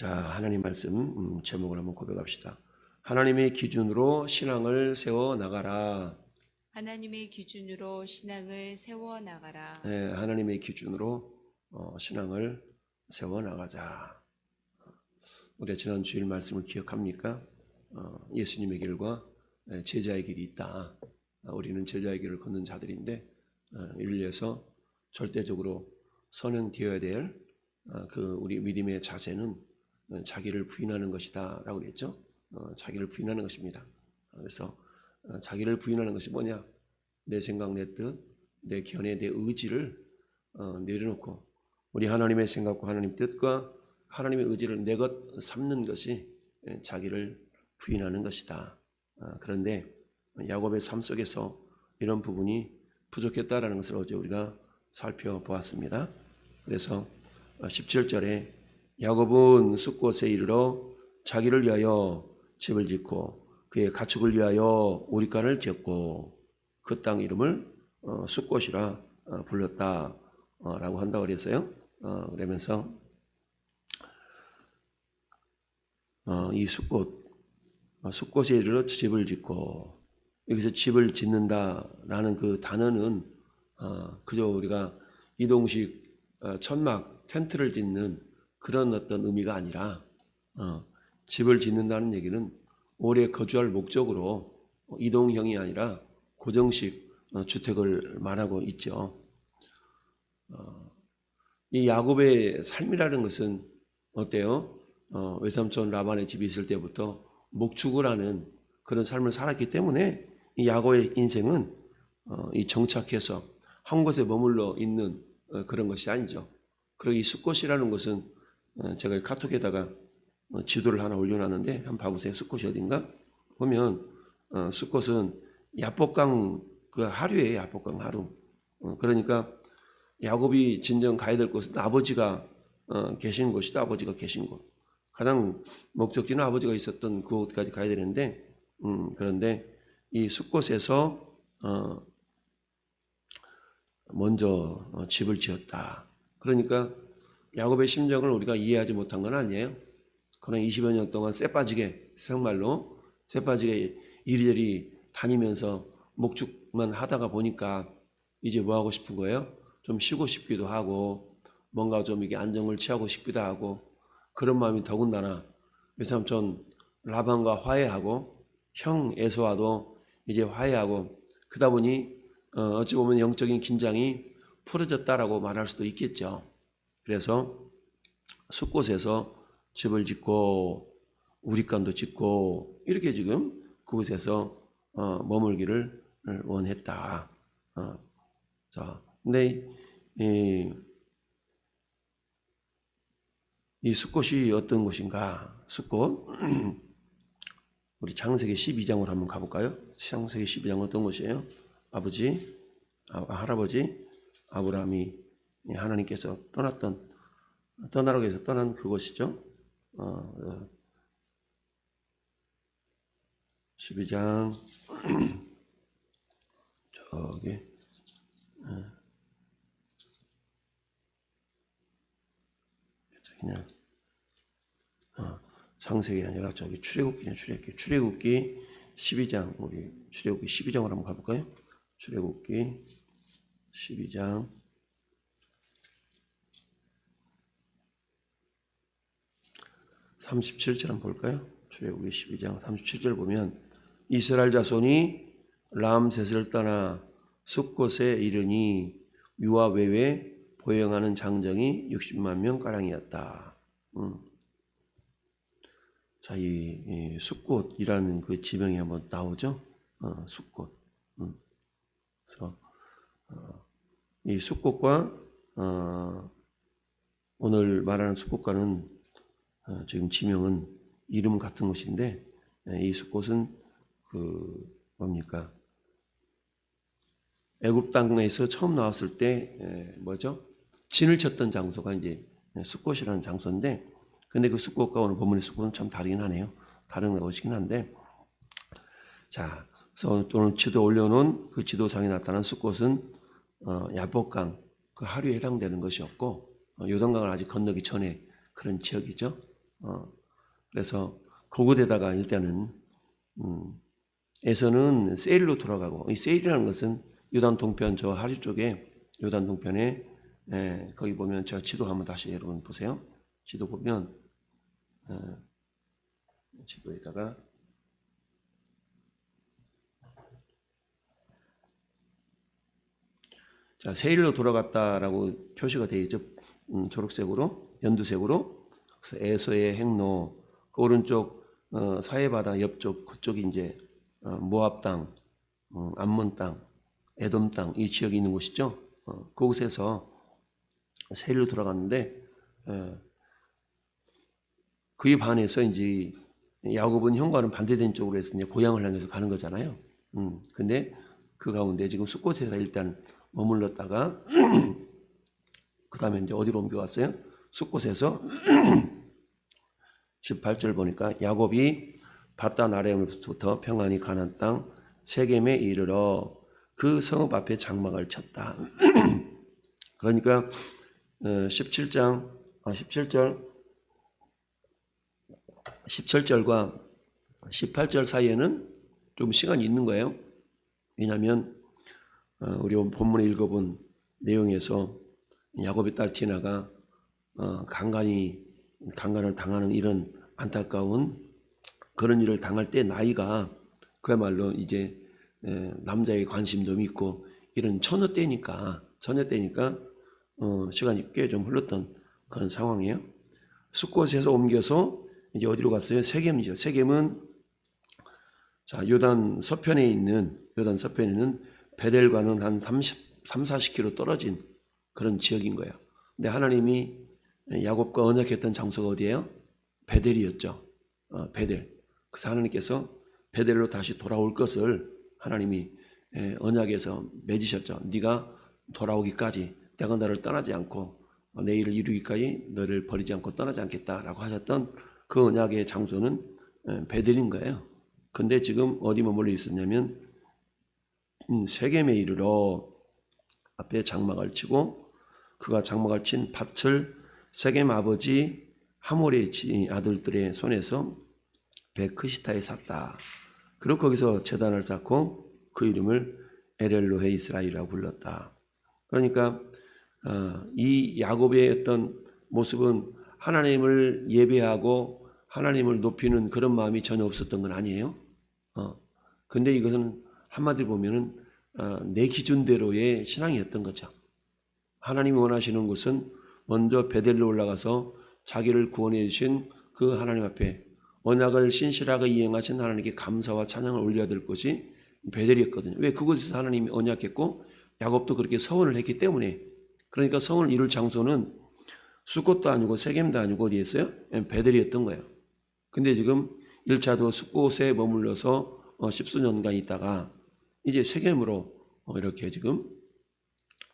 자, 하나님 말씀 제목을 한번 고백합시다. 하나님의 기준으로 신앙을 세워 나가라. 하나님의 기준으로 신앙을 세워 나가라. 네, 하나님의 기준으로 신앙을 세워 나가자. 우리가 지난 주일 말씀을 기억합니까? 예수님의 길과 제자의 길이 있다. 우리는 제자의 길을 걷는 자들인데 이를 위해서 절대적으로 선행되어야 될 그 우리 믿음의 자세는 자기를 부인하는 것이다 라고 그랬죠. 자기를 부인하는 것입니다. 그래서 자기를 부인하는 것이 뭐냐? 내 생각, 내 뜻, 내 견해, 내 의지를 내려놓고 우리 하나님의 생각과 하나님 뜻과 하나님의 의지를 내 것 삼는 것이 자기를 부인하는 것이다. 그런데 야곱의 삶 속에서 이런 부분이 부족했다라는 것을 어제 우리가 살펴보았습니다. 그래서 17절에 야곱은 숫곳에 이르러 자기를 위하여 집을 짓고 그의 가축을 위하여 오리간을 지었고 그 땅 이름을 숫곳이라 불렀다라고 한다고 그랬어요. 그러면서 이 숫곳에 이르러 집을 짓고 여기서 집을 짓는다라는 그 단어는 그저 우리가 이동식 천막 텐트를 짓는 그런 어떤 의미가 아니라 집을 짓는다는 얘기는 오래 거주할 목적으로 이동형이 아니라 고정식 주택을 말하고 있죠. 이 야곱의 삶이라는 것은 어때요? 외삼촌 라반의 집이 있을 때부터 목축을 하는 그런 삶을 살았기 때문에 이 야곱의 인생은 이 정착해서 한 곳에 머물러 있는 그런 것이 아니죠. 그리고 이 숫곳이라는 것은 제가 카톡에다가 지도를 하나 올려놨는데 한번 봐보세요. 숫곳이 어딘가? 보면 숫곳은 야복강 그 하류예요. 야복강 하류. 그러니까 야곱이 진정 가야 될 곳은 아버지가 계신 곳이다. 아버지가 계신 곳. 가장 목적지는 아버지가 있었던 그곳까지 가야 되는데 그런데 이 숫곳에서 먼저 집을 지었다. 그러니까 야곱의 심정을 우리가 이해하지 못한 건 아니에요. 그러나 20여 년 동안 쎄빠지게 정말로 쎄빠지게 이리저리 다니면서 목축만 하다가 보니까 이제 뭐 하고 싶은 거예요? 좀 쉬고 싶기도 하고 뭔가 좀 이게 안정을 취하고 싶기도 하고 그런 마음이 더군다나 외삼촌 라반과 화해하고 형 에서와도 이제 화해하고 그러다 보니 어찌 보면 영적인 긴장이 풀어졌다라고 말할 수도 있겠죠. 그래서 숫곳에서 집을 짓고 우리간도 짓고 이렇게 지금 그곳에서 머물기를 원했다. 자, 근데 이 숫곳이 어떤 곳인가? 숫곳 우리 창세기 12장으로 한번 가볼까요? 창세기 12장 어떤 곳이에요? 할아버지 아브라함이 하나님께서 떠나라고 해서 떠난 그곳이죠. 12장 저기 그냥 창세기 아니라 저기 출애굽기냐 출애굽기 12장 우리 출애굽기 12장으로 한번 가볼까요? 출애굽기 12장 37절 한번 볼까요? 출애굽기 12장 37절 보면 이스라엘 자손이 람셋을 떠나 숫곳에 이르니 유아 외에 보행하는 장정이 60만 명 가량이었다. 자, 이 숫곳이라는 그 지명이 한번 나오죠. 숫곳. 그래서 이 숫곳과 오늘 말하는 숫곳과는 지금 지명은 이름 같은 것인데 이 숫곳은 그 뭡니까? 애굽 땅에서 처음 나왔을 때 뭐죠? 진을 쳤던 장소가 이제 숫곳이라는 장소인데 근데 그 숫곳과 오늘 본문의 숫곳은 참 다르긴 하네요. 다른 것이긴 한데 자, 그래서 오늘 지도 올려놓은 그 지도상에 나타난 숫곳은 야복강 그 하류에 해당되는 것이었고 요단강을 아직 건너기 전에 그런 지역이죠. 그래서 그곳에다가 일단은 에서는 세일로 돌아가고, 이 세일이라는 것은 요단 동편 저 하류 쪽에 요단 동편에 거기 보면 제가 지도 한번 다시 여러분 보세요. 지도 보면 지도에다가 자, 세일로 돌아갔다라고 표시가 되어 있죠. 초록색으로, 연두색으로. 그래서 에서의 행로, 그 오른쪽 사해바다 옆쪽 그쪽이 이제 모압 땅, 암몬 땅, 에돔 땅 이 지역이 있는 곳이죠. 그곳에서 세일로 돌아갔는데 그에 반해서 이제 야곱은 형과는 반대된 쪽으로 해서 이제 고향을 향해서 가는 거잖아요. 근데 그 가운데 지금 숫곳에서 일단 머물렀다가 그 다음에 이제 어디로 옮겨갔어요? 숫곳에서 18절 보니까 야곱이 바단 아람으로부터 평안히 가나안 땅 세겜에 이르러 그 성읍 앞에 장막을 쳤다. 그러니까 17절 17절과 18절 사이에는 좀 시간이 있는 거예요. 왜냐하면 우리 본문에 읽어본 내용에서 야곱의 딸 디나가 강간을 당하는 이런 안타까운 그런 일을 당할 때 나이가 그야말로 이제 남자의 관심 좀 있고 이런 처녀 때니까 시간이 꽤 좀 흘렀던 그런 상황이에요. 숫곳에서 옮겨서 이제 어디로 갔어요? 세겜이죠. 세겜은 자 요단 서편에 있는 베델과는 한 40km 떨어진 그런 지역인 거예요. 근데 하나님이 야곱과 언약했던 장소가 어디예요? 베델이었죠. 베델. 그래서 하나님께서 베델로 다시 돌아올 것을 하나님이 언약에서 맺으셨죠. 네가 돌아오기까지 내가 너를 떠나지 않고 내 일을 이루기까지 너를 버리지 않고 떠나지 않겠다라고 하셨던 그 언약의 장소는 베델인 거예요. 근데 지금 어디 머물러 있었냐면 세겜에 이르러 앞에 장막을 치고 그가 장막을 친 밭을 세겜 아버지 하몰의 아들들의 손에서 베크시타에 샀다. 그리고 거기서 제단을 쌓고 그 이름을 에렐로헤 이스라엘이라고 불렀다. 그러니까 이 야곱의 어떤 모습은 하나님을 예배하고 하나님을 높이는 그런 마음이 전혀 없었던 건 아니에요. 근데 이것은 한마디로 보면은 내 기준대로의 신앙이었던 거죠. 하나님이 원하시는 것은 먼저 베델로 올라가서 자기를 구원해 주신 그 하나님 앞에 언약을 신실하게 이행하신 하나님께 감사와 찬양을 올려야 될 것이 베델이었거든요. 왜? 그곳에서 하나님이 언약했고 야곱도 그렇게 서원을 했기 때문에. 그러니까 서원을 이룰 장소는 숫곳도 아니고 세겜도 아니고 어디였어요? 베델이었던 거예요. 근데 지금 1차도 숫곳에 머물러서 10수년간 있다가 이제 세겜으로 이렇게 지금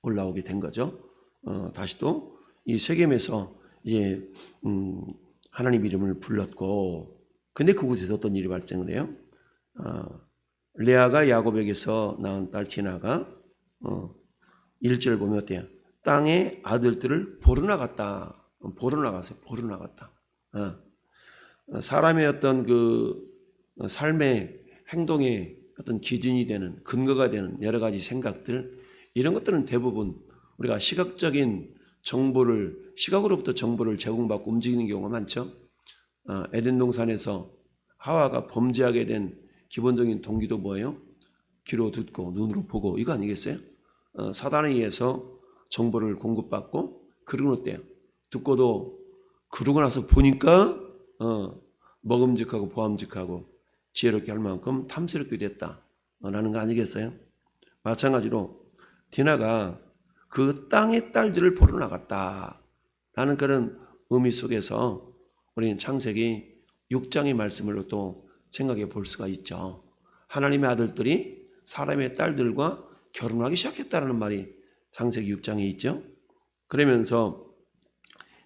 올라오게 된 거죠. 다시 또 이 세겜에서 이제 하나님 이름을 불렀고, 근데 그곳에서 어떤 일이 발생을 해요? 레아가 야곱에게서 낳은 딸 디나가 1절 보면 어때요? 땅의 아들들을 보러 나갔다. 사람의 어떤 그 삶의 행동의 어떤 기준이 되는 근거가 되는 여러 가지 생각들, 이런 것들은 대부분 우리가 시각으로부터 정보를 제공받고 움직이는 경우가 많죠. 에덴 동산에서 하와가 범죄하게 된 기본적인 동기도 뭐예요? 귀로 듣고 눈으로 보고 이거 아니겠어요? 사단에 의해서 정보를 공급받고, 그러고 어때요? 듣고도 그러고 나서 보니까 먹음직하고 보암직하고 지혜롭게 할 만큼 탐스럽게 됐다라는 거 아니겠어요? 마찬가지로 디나가 그 땅의 딸들을 보러 나갔다라는 그런 의미 속에서 우리는 창세기 6장의 말씀을 또 생각해 볼 수가 있죠. 하나님의 아들들이 사람의 딸들과 결혼하기 시작했다는 말이 창세기 6장에 있죠. 그러면서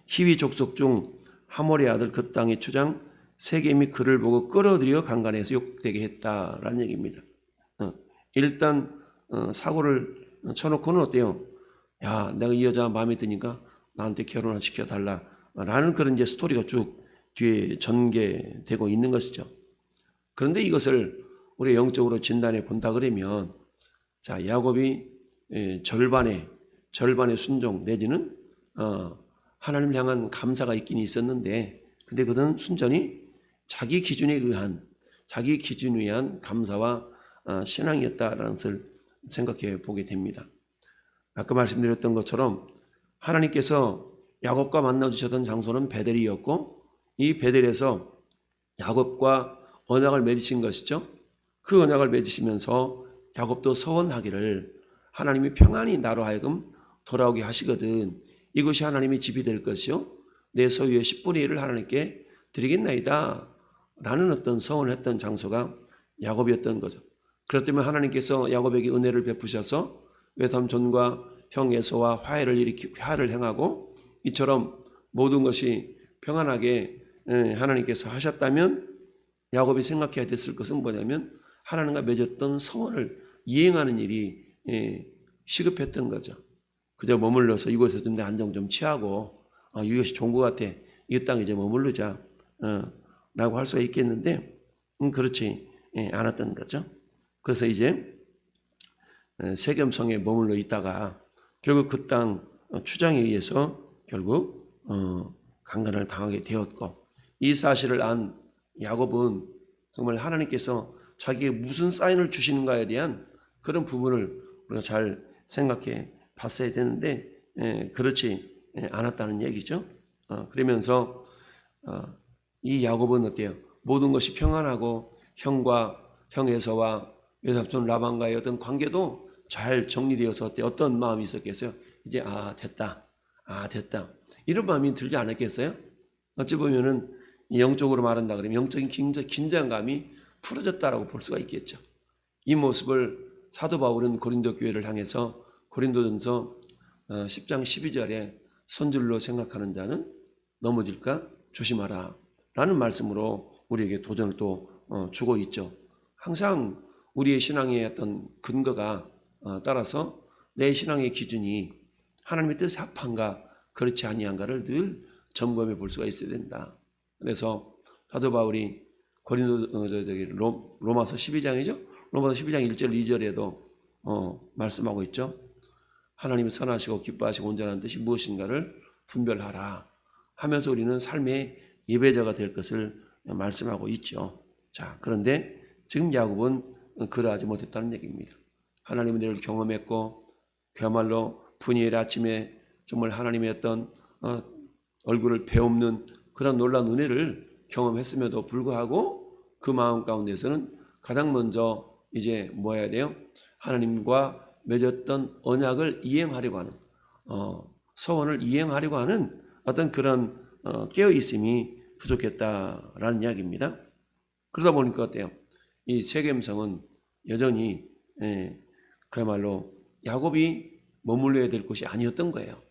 히위 족속 중 하몰의 아들 그 땅의 추장 세겜이 그를 보고 끌어들여 강간해서 욕되게 했다라는 얘기입니다. 일단 사고를 쳐놓고는 어때요? 야, 내가 이 여자 마음에 드니까 나한테 결혼을 시켜달라라는 그런 이제 스토리가 쭉 뒤에 전개되고 있는 것이죠. 그런데 이것을 우리 영적으로 진단해 본다 그러면 자, 야곱이 절반의 순종 내지는 하나님 향한 감사가 있긴 있었는데 근데 그는 순전히 자기 기준에 의한 감사와 신앙이었다라는 것을 생각해 보게 됩니다. 아까 말씀드렸던 것처럼 하나님께서 야곱과 만나 주셨던 장소는 베델이었고 이 베델에서 야곱과 언약을 맺으신 것이죠. 그 언약을 맺으시면서 야곱도 서원하기를 하나님이 평안히 나로 하여금 돌아오게 하시거든 이것이 하나님의 집이 될 것이요 내 소유의 10분의 1을 하나님께 드리겠나이다 라는 어떤 서원을 했던 장소가 야곱이었던 거죠. 그렇기 때문에 하나님께서 야곱에게 은혜를 베푸셔서 외삼촌과 형 에서와 화해를 행하고 이처럼 모든 것이 평안하게 하나님께서 하셨다면 야곱이 생각해야 됐을 것은 뭐냐면 하나님과 맺었던 서원을 이행하는 일이 시급했던 거죠. 그저 머물러서 이곳에서 좀 안정 좀 취하고 이것이 좋은 것 같아. 이 땅에 이제 머무르자 라고 할 수가 있겠는데 그렇지 않았던 거죠. 그래서 이제 세겜성에 머물러 있다가 결국 그 땅 추장에 의해서 결국 강간을 당하게 되었고 이 사실을 안 야곱은 정말 하나님께서 자기에게 무슨 사인을 주시는가에 대한 그런 부분을 우리가 잘 생각해 봤어야 되는데 그렇지 않았다는 얘기죠. 그러면서 이 야곱은 어때요? 모든 것이 평안하고 형 에서와 외삼촌 라반과의 어떤 관계도 잘 정리되어서 어떤 마음이 있었겠어요? 이제 됐다. 이런 마음이 들지 않았겠어요? 어찌 보면은 영적으로 말한다 그러면 영적인 긴장감이 풀어졌다라고 볼 수가 있겠죠. 이 모습을 사도 바울은 고린도 교회를 향해서 고린도전서 10장 12절에 선줄로 생각하는 자는 넘어질까 조심하라 라는 말씀으로 우리에게 도전을 또 주고 있죠. 항상 우리의 신앙의 어떤 근거가 따라서 내 신앙의 기준이 하나님의 뜻에 합한가 그렇지 아니한가를 늘 점검해 볼 수가 있어야 된다. 그래서 사도 바울이 로마서 12장이죠. 로마서 12장 1절 2절에도 말씀하고 있죠. 하나님이 선하시고 기뻐하시고 온전한 뜻이 무엇인가를 분별하라 하면서 우리는 삶의 예배자가 될 것을 말씀하고 있죠. 자, 그런데 지금 야곱은 그러하지 못했다는 얘기입니다. 하나님의 은혜를 경험했고 그야말로 분이엘 아침에 정말 하나님의 어떤 얼굴을 배없는 그런 놀라운 은혜를 경험했음에도 불구하고 그 마음 가운데서는 가장 먼저 이제 뭐 해야 돼요? 하나님과 맺었던 언약을 이행하려고 하는 서원을 이행하려고 하는 어떤 그런 깨어있음이 부족했다라는 이야기입니다. 그러다 보니까 어때요? 이 세겜성은 여전히 그야말로 야곱이 머물러야 될 곳이 아니었던 거예요.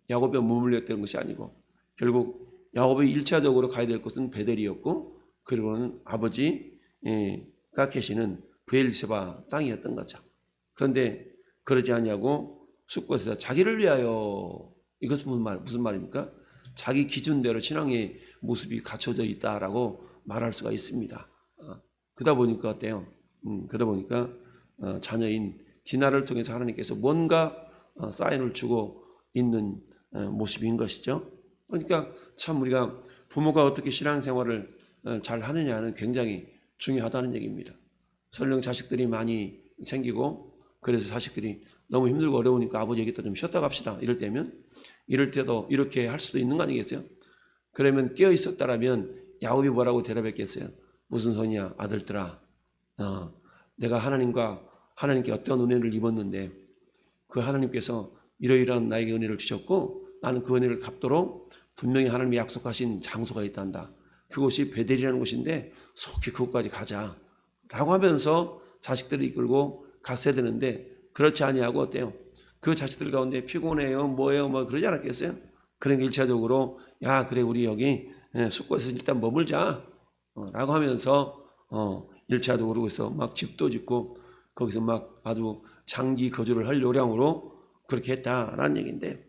야곱이 머물러야 될 것이 아니고 결국 야곱이 1차적으로 가야 될 곳은 베델이었고 그리고는 아버지가 계시는 브엘세바 땅이었던 거죠. 그런데 그러지 않냐고 숫곳에서 자기를 위하여 이것은 무슨 말입니까? 자기 기준대로 신앙의 모습이 갖춰져 있다라고 말할 수가 있습니다. 그러다 보니까 어때요? 그러다 보니까 자녀인 디나를 통해서 하나님께서 뭔가 사인을 주고 있는 모습인 것이죠. 그러니까 참 우리가 부모가 어떻게 신앙생활을 잘 하느냐는 굉장히 중요하다는 얘기입니다. 설령 자식들이 많이 생기고 그래서 자식들이 너무 힘들고 어려우니까 아버지 얘기도 좀 쉬었다 갑시다 이럴 때도 이렇게 할 수도 있는 거 아니겠어요? 그러면 깨어 있었다라면 야곱이 뭐라고 대답했겠어요? 무슨 소리냐 아들들아, 내가 하나님께 어떤 은혜를 입었는데 그 하나님께서 이러이러한 나에게 은혜를 주셨고 나는 그 은혜를 갚도록 분명히 하나님이 약속하신 장소가 있단다. 그곳이 베델이라는 곳인데 속히 그곳까지 가자 라고 하면서 자식들을 이끌고 갔어야 되는데 그렇지 아니하고 어때요? 그 자식들 가운데 피곤해요 뭐예요 뭐 그러지 않았겠어요? 그러니까 1차적으로 야 그래 우리 여기 숲곳에서 일단 머물자 라고 하면서 1차적으로 그래서 막 집도 짓고 거기서 막 아주 장기 거주를 할 요량으로 그렇게 했다라는 얘기인데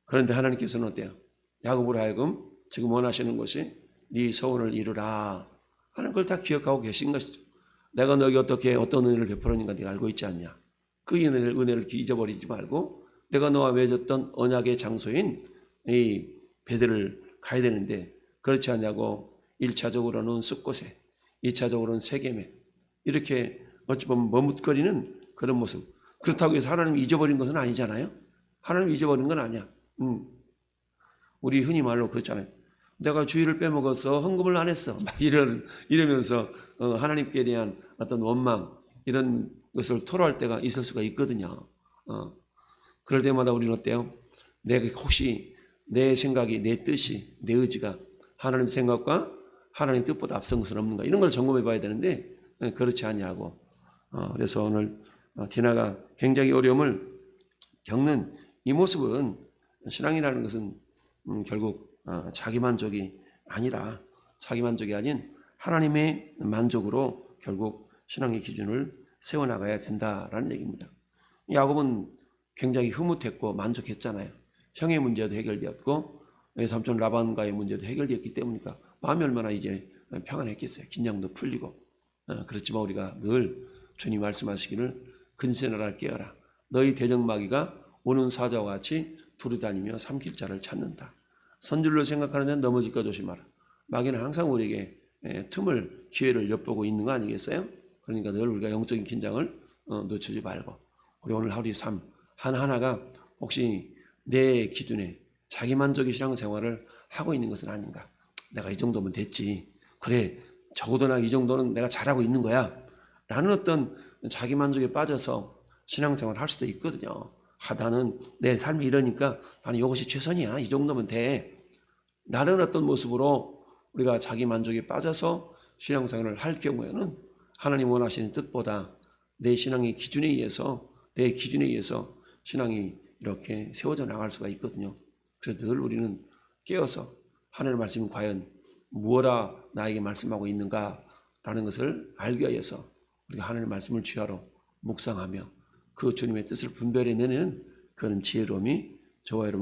그런데 하나님께서는 어때요? 야곱으로 하여금 지금 원하시는 것이 네 소원을 이루라 하는 걸 다 기억하고 계신 것이죠. 내가 너에게 어떻게 어떤 은혜를 베풀었는가 네가 알고 있지 않냐. 그 은혜를 잊어버리지 말고 내가 너와 맺었던 언약의 장소인 이 베델을 가야 되는데 그렇지 않냐고 1차적으로는 숫곳에 2차적으로는 세겜에 이렇게 어찌 보면 머뭇거리는 그런 모습. 그렇다고 해서 하나님이 잊어버린 것은 아니잖아요. 하나님이 잊어버린 건 아니야. 우리 흔히 말로 그렇잖아요. 내가 주일을 빼먹어서 헌금을 안 했어. 막 이러면서 하나님께 대한 어떤 원망 이런 것을 토로할 때가 있을 수가 있거든요. 그럴 때마다 우리는 어때요? 내가 혹시 내 생각이, 내 뜻이, 내 의지가 하나님 생각과 하나님 뜻보다 앞선 것은 없는가 이런 걸 점검해 봐야 되는데 그렇지 아니하고 그래서 오늘 디나가 굉장히 어려움을 겪는 이 모습은 신앙이라는 것은 결국 자기 만족이 아니다. 자기 만족이 아닌 하나님의 만족으로 결국 신앙의 기준을 세워나가야 된다라는 얘기입니다. 야곱은 굉장히 흐뭇했고 만족했잖아요. 형의 문제도 해결되었고 삼촌 라반과의 문제도 해결되었기 때문이니까 마음이 얼마나 이제 평안했겠어요. 긴장도 풀리고. 그렇지만 우리가 늘 주님 말씀하시기를 근세나라 깨어라. 너희 대적마귀가 오는 사자와 같이 두루다니며 삼킬 자를 찾는다. 선줄로 생각하는 데는 넘어질까 조심하라. 마귀는 항상 우리에게 틈을 기회를 엿보고 있는 거 아니겠어요? 그러니까 늘 우리가 영적인 긴장을 놓치지 말고 우리 오늘 하루의 삶 하나하나가 혹시 내 기준에 자기만족의 신앙생활을 하고 있는 것은 아닌가. 내가 이 정도면 됐지. 그래 적어도 나 이 정도는 내가 잘하고 있는 거야 라는 어떤 자기만족에 빠져서 신앙생활을 할 수도 있거든요. 나는 내 삶이 이러니까 나는 이것이 최선이야. 이 정도면 돼. 라는 어떤 모습으로 우리가 자기만족에 빠져서 신앙생활을 할 경우에는 하나님 원하시는 뜻보다 내 신앙의 기준에 의해서 내 기준에 의해서 신앙이 이렇게 세워져 나갈 수가 있거든요. 그래서 늘 우리는 깨어서 하나님의 말씀이 과연 무엇라 나에게 말씀하고 있는가라는 것을 알기 위해서 우리가 하나님의 말씀을 주야로 묵상하며 그 주님의 뜻을 분별해내는 그런 지혜로움이 저와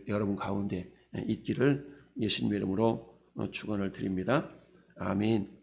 여러분 가운데 있기를 예수님의 이름으로 축원을 드립니다. 아멘.